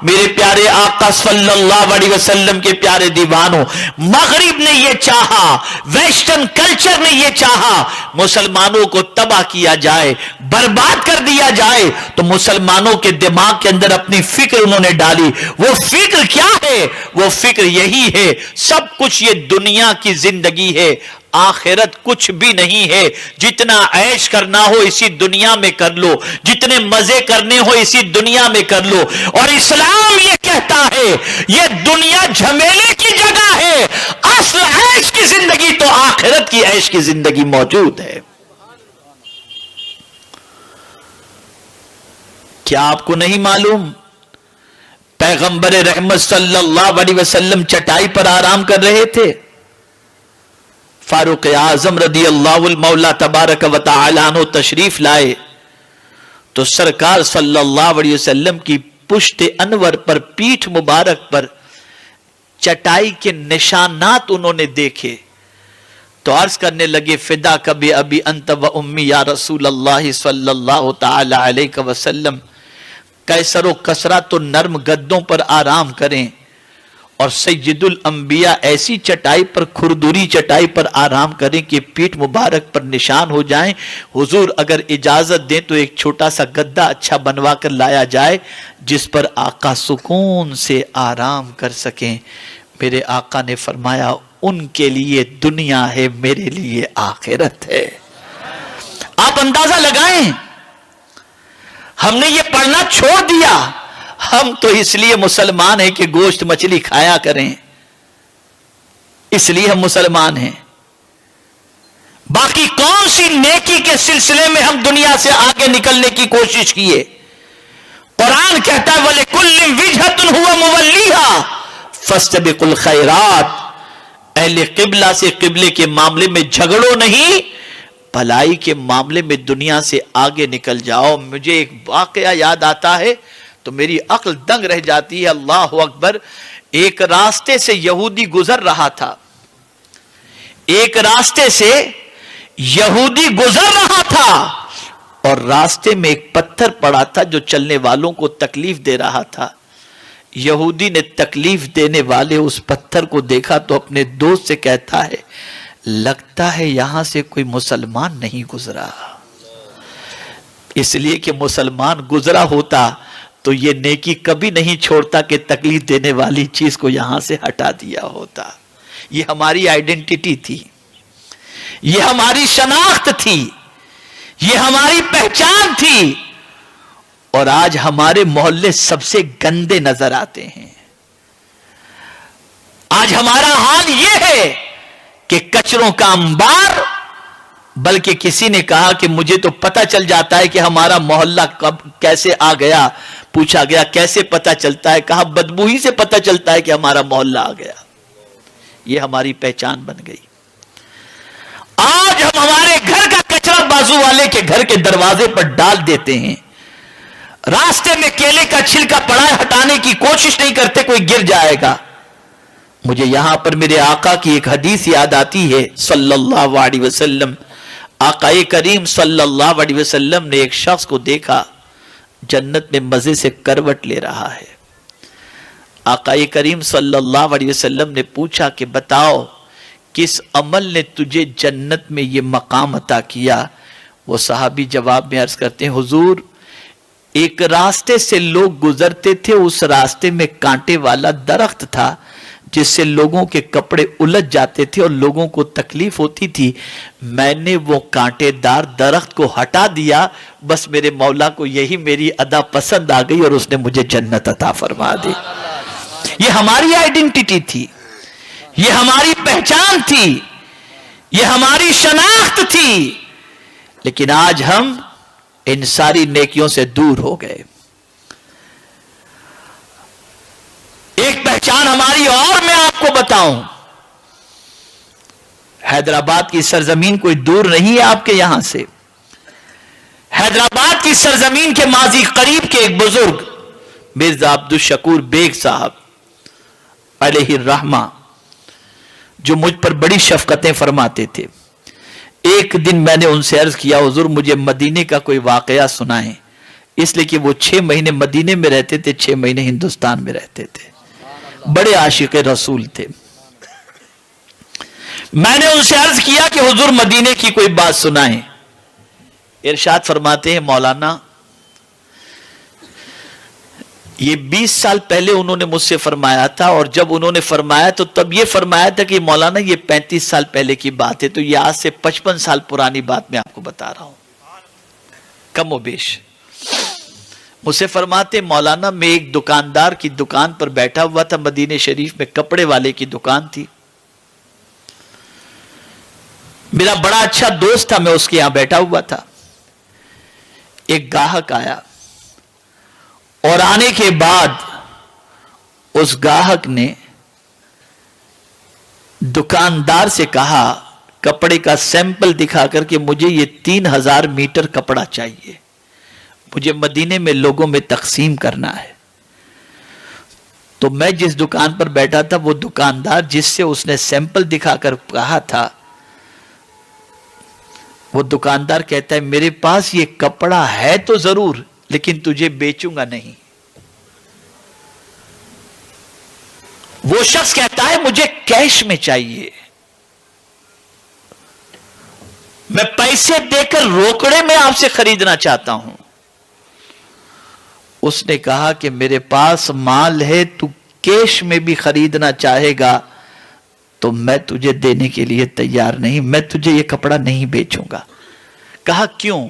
میرے پیارے آقا صلی اللہ علیہ وسلم کے پیارے دیوانوں، مغرب نے یہ چاہا، ویسٹرن کلچر نے یہ چاہا مسلمانوں کو تباہ کیا جائے، برباد کر دیا جائے، تو مسلمانوں کے دماغ کے اندر اپنی فکر انہوں نے ڈالی۔ وہ فکر کیا ہے؟ وہ فکر یہی ہے، سب کچھ یہ دنیا کی زندگی ہے، آخرت کچھ بھی نہیں ہے، جتنا عیش کرنا ہو اسی دنیا میں کر لو، جتنے مزے کرنے ہو اسی دنیا میں کر لو۔ اور اسلام یہ کہتا ہے یہ دنیا جھمیلے کی جگہ ہے، اصل عیش کی زندگی تو آخرت کی عیش کی زندگی موجود ہے۔ کیا آپ کو نہیں معلوم پیغمبر رحمت صلی اللہ علیہ وسلم چٹائی پر آرام کر رہے تھے، فاروق اعظم رضی اللہ المولا تبارک و تعالی عنہ تشریف لائے تو سرکار صلی اللہ علیہ وسلم کی پشت انور پر، پیٹھ مبارک پر چٹائی کے نشانات انہوں نے دیکھے تو عرض کرنے لگے فدا کبھی ابی انت و امی یا رسول اللہ صلی اللہ تعالی علیہ وسلم، کیسر و کسرہ تو نرم گدوں پر آرام کریں اور سید الانبیاء ایسی چٹائی پر، کھردوری چٹائی پر آرام کریں کہ پیٹھ مبارک پر نشان ہو جائیں۔ حضور اگر اجازت دیں تو ایک چھوٹا سا گدہ اچھا بنوا کر لایا جائے جس پر آقا سکون سے آرام کر سکیں۔ میرے آقا نے فرمایا ان کے لیے دنیا ہے، میرے لیے آخرت ہے۔ آپ اندازہ لگائیں، ہم نے یہ پڑھنا چھوڑ دیا، ہم تو اس لیے مسلمان ہیں کہ گوشت مچھلی کھایا کریں، اس لیے ہم مسلمان ہیں۔ باقی کون سی نیکی کے سلسلے میں ہم دنیا سے آگے نکلنے کی کوشش کیے؟ قرآن کہتا ہے وَلِكُلٍّ وِجْهَةٌ هُوَ مُوَلِّيهَا فَاسْتَبِقُوا الْخَيْرَاتِ، اہل قبلہ سے قبلے کے معاملے میں جھگڑو نہیں، بھلائی کے معاملے میں دنیا سے آگے نکل جاؤ۔ مجھے ایک واقعہ یاد آتا ہے تو میری عقل دنگ رہ جاتی ہے، اللہ اکبر۔ ایک راستے سے یہودی گزر رہا تھا، ایک راستے سے یہودی گزر رہا تھا اور راستے میں ایک پتھر پڑا تھا جو چلنے والوں کو تکلیف دے رہا تھا۔ یہودی نے تکلیف دینے والے اس پتھر کو دیکھا تو اپنے دوست سے کہتا ہے لگتا ہے یہاں سے کوئی مسلمان نہیں گزرا، اس لیے کہ مسلمان گزرا ہوتا تو یہ نیکی کبھی نہیں چھوڑتا کہ تکلیف دینے والی چیز کو یہاں سے ہٹا دیا ہوتا۔ یہ ہماری آئیڈینٹی تھی، یہ ہماری شناخت تھی، یہ ہماری پہچان تھی، اور آج ہمارے محلے سب سے گندے نظر آتے ہیں۔ آج ہمارا حال یہ ہے کہ کچروں کا انبار، بلکہ کسی نے کہا کہ مجھے تو پتہ چل جاتا ہے کہ ہمارا محلہ کب کیسے آ گیا۔ پوچھا گیا کیسے پتہ چلتا ہے؟ کہا بدبو ہی سے پتہ چلتا ہے کہ ہمارا محلہ آ گیا۔ یہ ہماری پہچان بن گئی۔ آج ہم ہمارے گھر کا کچرا بازو والے کے گھر کے دروازے پر ڈال دیتے ہیں، راستے میں کیلے کا چھلکا پڑا ہے ہٹانے کی کوشش نہیں کرتے، کوئی گر جائے گا۔ مجھے یہاں پر میرے آقا کی ایک حدیث یاد آتی ہے صلی اللہ علیہ وسلم۔ آقا کریم صلی اللہ علیہ وسلم نے ایک شخص کو دیکھا جنت میں مزے سے کروٹ لے رہا ہے۔ آقا کریم صلی اللہ علیہ وسلم نے پوچھا کہ بتاؤ کس عمل نے تجھے جنت میں یہ مقام عطا کیا؟ وہ صحابی جواب میں عرض کرتے ہیں حضور ایک راستے سے لوگ گزرتے تھے، اس راستے میں کانٹے والا درخت تھا جس سے لوگوں کے کپڑے الجھ جاتے تھے اور لوگوں کو تکلیف ہوتی تھی، میں نے وہ کانٹے دار درخت کو ہٹا دیا، بس میرے مولا کو یہی میری ادا پسند آ گئی اور اس نے مجھے جنت عطا فرما دی۔ یہ ہماری آئیڈینٹی تھی، یہ ہماری پہچان تھی، یہ ہماری شناخت تھی، لیکن آج ہم ان ساری نیکیوں سے دور ہو گئے۔ ایک پہچان ہماری اور میں آپ کو بتاؤں، حیدرآباد کی سرزمین کوئی دور نہیں ہے آپ کے یہاں سے۔ حیدرآباد کی سرزمین کے ماضی قریب کے ایک بزرگ مرزا عبدالشکور بیگ صاحب علیہ الرحمہ، جو مجھ پر بڑی شفقتیں فرماتے تھے، ایک دن میں نے ان سے عرض کیا حضور مجھے مدینے کا کوئی واقعہ سنائیں۔ اس لیے کہ وہ 6 مہینے مدینے میں رہتے تھے، 6 مہینے ہندوستان میں رہتے تھے، بڑے عاشق رسول تھے۔ میں نے ان سے عرض کیا کہ حضور مدینے کی کوئی بات سنائیں۔ ارشاد فرماتے ہیں مولانا یہ 20 سال پہلے انہوں نے مجھ سے فرمایا تھا، اور جب انہوں نے فرمایا تو تب یہ فرمایا تھا کہ مولانا یہ 35 سال پہلے کی بات ہے، تو یہ آج سے 55 سال پرانی بات میں آپ کو بتا رہا ہوں، کم و بیش۔ مجھ سے فرماتے مولانا میں ایک دکاندار کی دکان پر بیٹھا ہوا تھا، مدینہ شریف میں کپڑے والے کی دکان تھی، میرا بڑا اچھا دوست تھا، میں اس کے یہاں بیٹھا ہوا تھا، ایک گاہک آیا، اور آنے کے بعد اس گاہک نے دکاندار سے کہا کپڑے کا سیمپل دکھا کر کہ مجھے یہ 3000 میٹر کپڑا چاہیے، مجھے مدینے میں لوگوں میں تقسیم کرنا ہے۔ تو میں جس دکان پر بیٹھا تھا وہ دکاندار جس سے اس نے سیمپل دکھا کر کہا تھا، وہ دکاندار کہتا ہے میرے پاس یہ کپڑا ہے تو ضرور لیکن تجھے بیچوں گا نہیں۔ وہ شخص کہتا ہے مجھے کیش میں چاہیے، میں پیسے دے کر روکڑے میں آپ سے خریدنا چاہتا ہوں۔ اس نے کہا کہ میرے پاس مال ہے، تو کیش میں بھی خریدنا چاہے گا تو میں تجھے دینے کے لیے تیار نہیں، میں تجھے یہ کپڑا نہیں بیچوں گا۔ کہا کیوں؟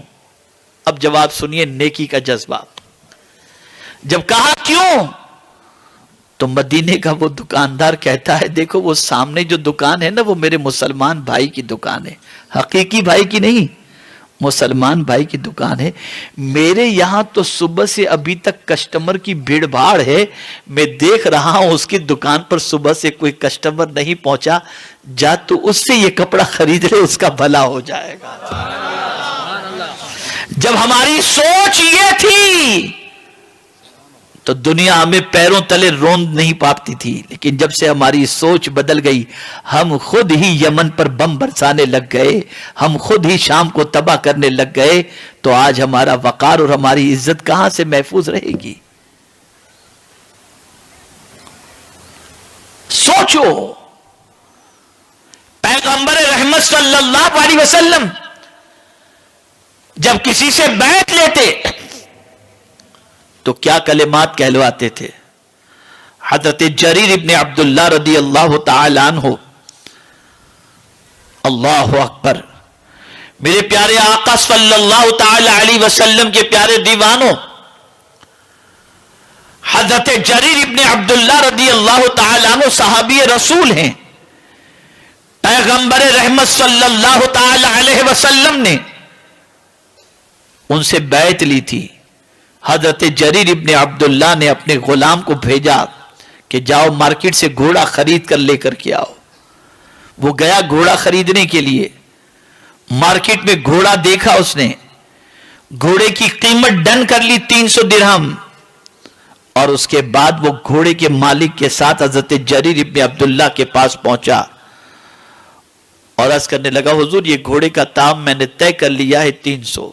اب جواب سنیے، نیکی کا جذبہ۔ جب کہا کیوں تو مدینے کا وہ دکاندار کہتا ہے دیکھو وہ سامنے جو دکان ہے نا وہ میرے مسلمان بھائی کی دکان ہے، حقیقی بھائی کی نہیں، مسلمان بھائی کی دکان ہے، میرے یہاں تو صبح سے ابھی تک کسٹمر کی بھیڑ بھاڑ ہے، میں دیکھ رہا ہوں اس کی دکان پر صبح سے کوئی کسٹمر نہیں پہنچا، جا تو اس سے یہ کپڑا خرید لے، اس کا بھلا ہو جائے گا۔ جب ہماری سوچ یہ تھی تو دنیا ہمیں پیروں تلے روند نہیں پاتی تھی، لیکن جب سے ہماری سوچ بدل گئی، ہم خود ہی یمن پر بم برسانے لگ گئے، ہم خود ہی شام کو تباہ کرنے لگ گئے، تو آج ہمارا وقار اور ہماری عزت کہاں سے محفوظ رہے گی؟ سوچو، پیغمبر رحمت صلی اللہ علیہ وسلم جب کسی سے بیعت لیتے تو کیا کلمات کہلواتے تھے؟ حضرت جریر ابن عبداللہ رضی اللہ تعالی عنہ، اللہ اکبر، میرے پیارے آقا صلی اللہ تعالی علیہ وسلم کے پیارے دیوانوں، حضرت جریر ابن عبداللہ رضی اللہ تعالی عنہ صحابی رسول ہیں، پیغمبر رحمت صلی اللہ تعالی علیہ وسلم نے ان سے بیعت لی تھی۔ حضرت جریر ابن عبداللہ نے اپنے غلام کو بھیجا کہ جاؤ مارکیٹ سے گھوڑا خرید کر لے کر کے آؤ۔ وہ گیا گھوڑا خریدنے کے لیے، مارکیٹ میں گھوڑا دیکھا، اس نے گھوڑے کی قیمت ڈن کر لی 300 درہم، اور اس کے بعد وہ گھوڑے کے مالک کے ساتھ حضرت جریر ابن عبداللہ کے پاس پہنچا اور عرض کرنے لگا حضور یہ گھوڑے کا دام میں نے طے کر لیا ہے 300۔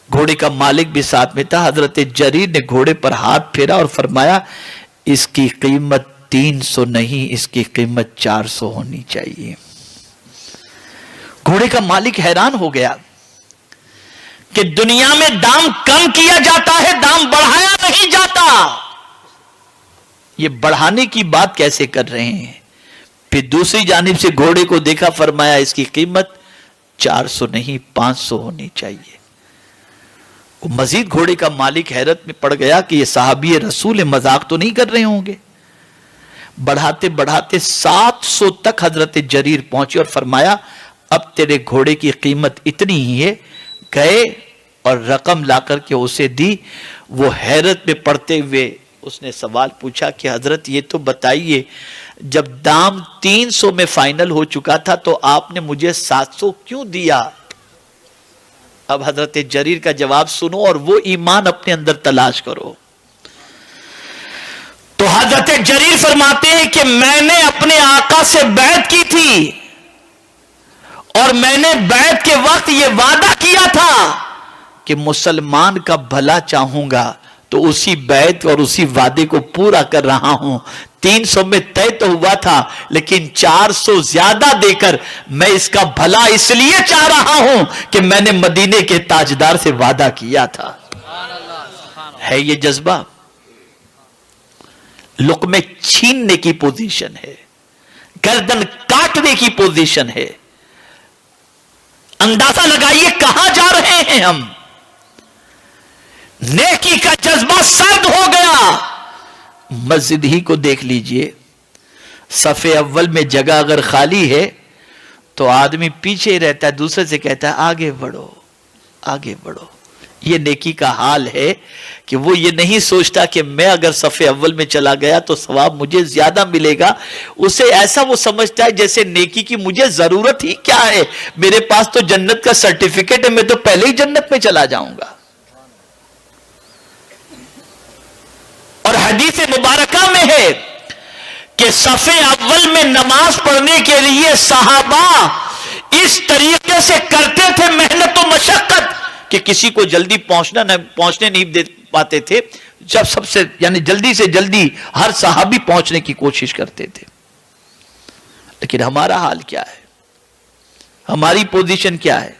گھوڑے کا مالک بھی ساتھ میں تھا۔ حضرت جریر نے گھوڑے پر ہاتھ پھیرا اور فرمایا اس کی قیمت 300 نہیں، اس کی قیمت 400 ہونی چاہیے۔ گھوڑے کا مالک حیران ہو گیا کہ دنیا میں دام کم کیا جاتا ہے، دام بڑھایا نہیں جاتا، یہ بڑھانے کی بات کیسے کر رہے ہیں؟ پھر دوسری جانب سے گھوڑے کو دیکھا، فرمایا اس کی قیمت 400 نہیں 500 ہونی چاہیے۔ وہ مزید گھوڑے کا مالک حیرت میں پڑ گیا کہ یہ صحابی رسول مذاق تو نہیں کر رہے ہوں گے۔ بڑھاتے بڑھاتے 700 تک حضرت جریر پہنچے اور فرمایا اب تیرے گھوڑے کی قیمت اتنی ہی ہے۔ گئے اور رقم لا کر کے اسے دی۔ وہ حیرت میں پڑتے ہوئے اس نے سوال پوچھا کہ حضرت یہ تو بتائیے جب دام 300 میں فائنل ہو چکا تھا تو آپ نے مجھے 700 کیوں دیا؟ اب حضرت جریر کا جواب سنو اور وہ ایمان اپنے اندر تلاش کرو۔ تو حضرت جریر فرماتے ہیں کہ میں نے اپنے آقا سے بیعت کی تھی اور میں نے بیعت کے وقت یہ وعدہ کیا تھا کہ مسلمان کا بھلا چاہوں گا تو اسی بیعت اور اسی وعدے کو پورا کر رہا ہوں. 300 میں طے تو ہوا تھا لیکن 400 زیادہ دے کر میں اس کا بھلا اس لیے چاہ رہا ہوں کہ میں نے مدینے کے تاجدار سے وعدہ کیا تھا. ہے یہ جذبہ؟ لقمے چھیننے کی پوزیشن ہے، گردن کاٹنے کی پوزیشن ہے. اندازہ لگائیے کہاں جا رہے ہیں ہم. نیکی کا جذبہ سرد ہو گیا. مسجد ہی کو دیکھ لیجئے، صف اول میں جگہ اگر خالی ہے تو آدمی پیچھے ہی رہتا ہے، دوسرے سے کہتا ہے آگے بڑھو آگے بڑھو. یہ نیکی کا حال ہے کہ وہ یہ نہیں سوچتا کہ میں اگر صف اول میں چلا گیا تو ثواب مجھے زیادہ ملے گا. اسے ایسا وہ سمجھتا ہے جیسے نیکی کی مجھے ضرورت ہی کیا ہے، میرے پاس تو جنت کا سرٹیفکیٹ ہے، میں تو پہلے ہی جنت میں چلا جاؤں گا. اور حدیث مبارکہ میں ہے کہ صف اول میں نماز پڑھنے کے لیے صحابہ اس طریقے سے کرتے تھے محنت و مشقت کہ کسی کو جلدی پہنچنے نہیں دے پاتے تھے. جب سب سے یعنی جلدی سے جلدی ہر صحابی پہنچنے کی کوشش کرتے تھے. لیکن ہمارا حال کیا ہے، ہماری پوزیشن کیا ہے؟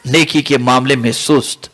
نیکی کے معاملے میں سست،